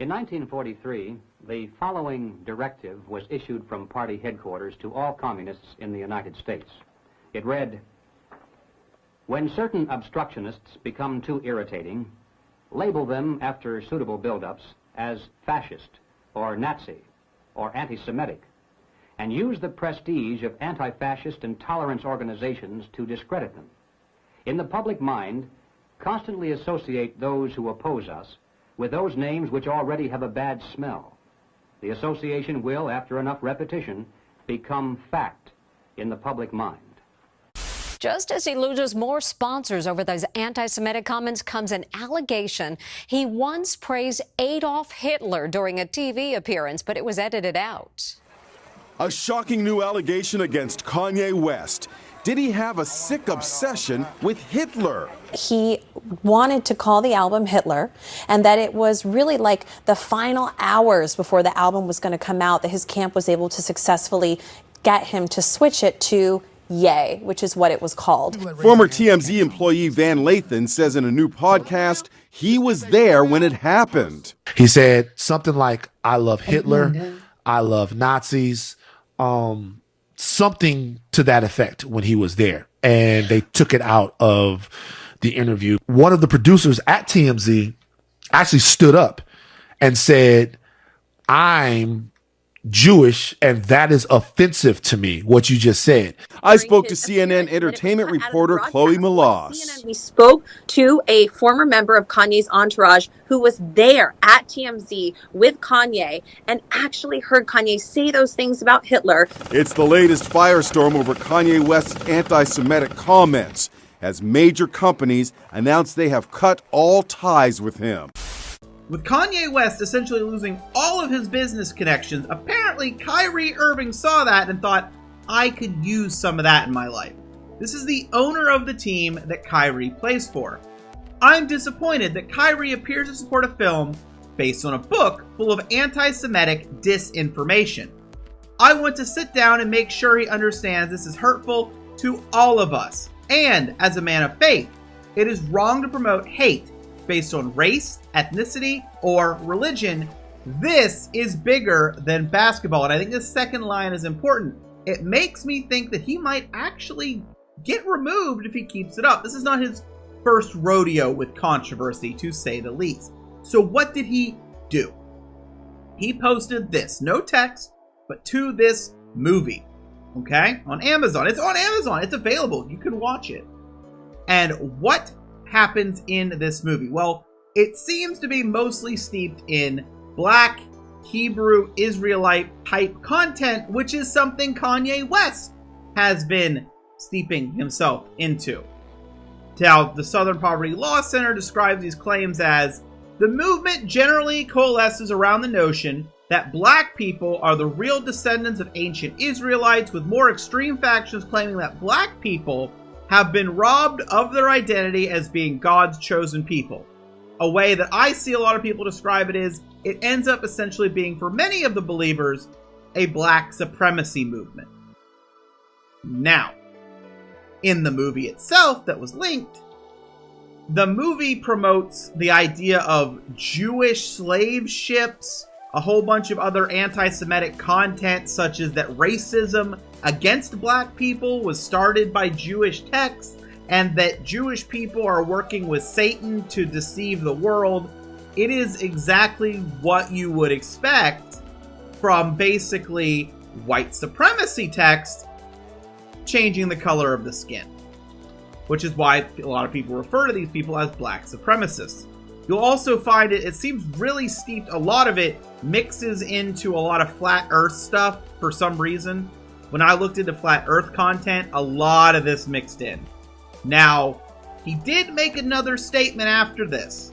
In 1943, the following directive was issued from party headquarters to all communists in the United States. It read, "When certain obstructionists become too irritating, label them after suitable build-ups as fascist or Nazi or anti-Semitic, and use the prestige of anti-fascist and tolerance organizations to discredit them. In the public mind, constantly associate those who oppose us with those names which already have a bad smell. The association will, after enough repetition, become fact in the public mind." Just as he loses more sponsors over those anti-Semitic comments comes an allegation he once praised Adolf Hitler during a TV appearance, but it was edited out. A shocking new allegation against Kanye West. Did he have a sick obsession with Hitler? He wanted to call the album Hitler, and that it was really like the final hours before the album was going to come out that his camp was able to successfully get him to switch it to Yay, which is what it was called. Former TMZ employee Van Lathan says in a new podcast he was there when it happened. He said something like, "I love Hitler, I love Nazis," something to that effect when he was there. And they took it out of the interview. One of the producers at TMZ actually stood up and said, "I'm Jewish, and that is offensive to me, what you just said." I spoke to CNN entertainment reporter Chloe Melas. We spoke to a former member of Kanye's entourage who was there at TMZ with Kanye and actually heard Kanye say those things about Hitler. It's the latest firestorm over Kanye West's anti-Semitic comments as major companies announce they have cut all ties with him. With Kanye West essentially losing all of his business connections, apparently Kyrie Irving saw that and thought, I could use some of that in my life. This is the owner of the team that Kyrie plays for. I'm disappointed that Kyrie appears to support a film based on a book full of anti-Semitic disinformation. I want to sit down and make sure he understands this is hurtful to all of us. And as a man of faith, it is wrong to promote hate based on race, ethnicity, or religion. This is bigger than basketball. And I think this second line is important. It makes me think that he might actually get removed if he keeps it up. This is not his first rodeo with controversy, to say the least. So what did he do? He posted this, no text, but to this movie, okay? On Amazon. It's on Amazon. It's available. You can watch it. And what happens in this movie? Well, it seems to be mostly steeped in Black, Hebrew, Israelite type content, which is something Kanye West has been steeping himself into. Now, the Southern Poverty Law Center describes these claims as, "The movement generally coalesces around the notion that Black people are the real descendants of ancient Israelites, with more extreme factions claiming that Black people have been robbed of their identity as being God's chosen people. A way that I see a lot of people describe it is, it ends up essentially being, for many of the believers, a Black supremacy movement." Now, in the movie itself that was linked, the movie promotes the idea of Jewish slave ships, a whole bunch of other anti-Semitic content, such as that racism against Black people was started by Jewish texts, and that Jewish people are working with Satan to deceive the world. It is exactly what you would expect from basically white supremacy text changing the color of the skin, which is why a lot of people refer to these people as Black supremacists. You'll also find it seems really steeped, a lot of it mixes into a lot of flat earth stuff for some reason. When I looked into flat earth content, a lot of this mixed in. Now, he did make another statement after this.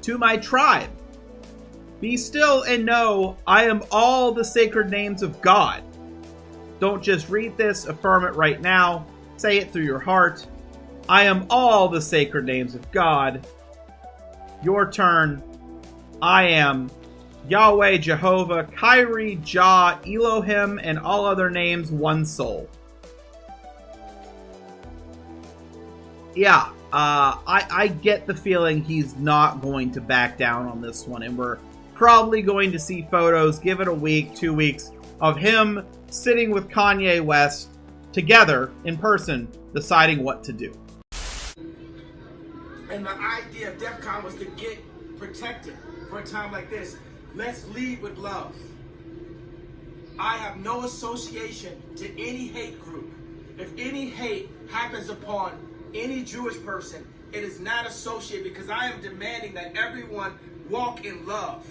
"To my tribe, be still and know I am all the sacred names of God." Don't just read this, affirm it right now. Say it through your heart. I am all the sacred names of God. Your turn. I am Yahweh, Jehovah, Kyrie, Jah, Elohim, and all other names, one soul. Yeah, I get the feeling he's not going to back down on this one, and we're probably going to see photos, give it a week, 2 weeks, of him sitting with Kanye West together in person, deciding what to do. And the idea of DEF CON was to get protected for a time like this. Let's lead with love. I have no association to any hate group. If any hate happens upon any Jewish person, it is not associated, because I am demanding that everyone walk in love.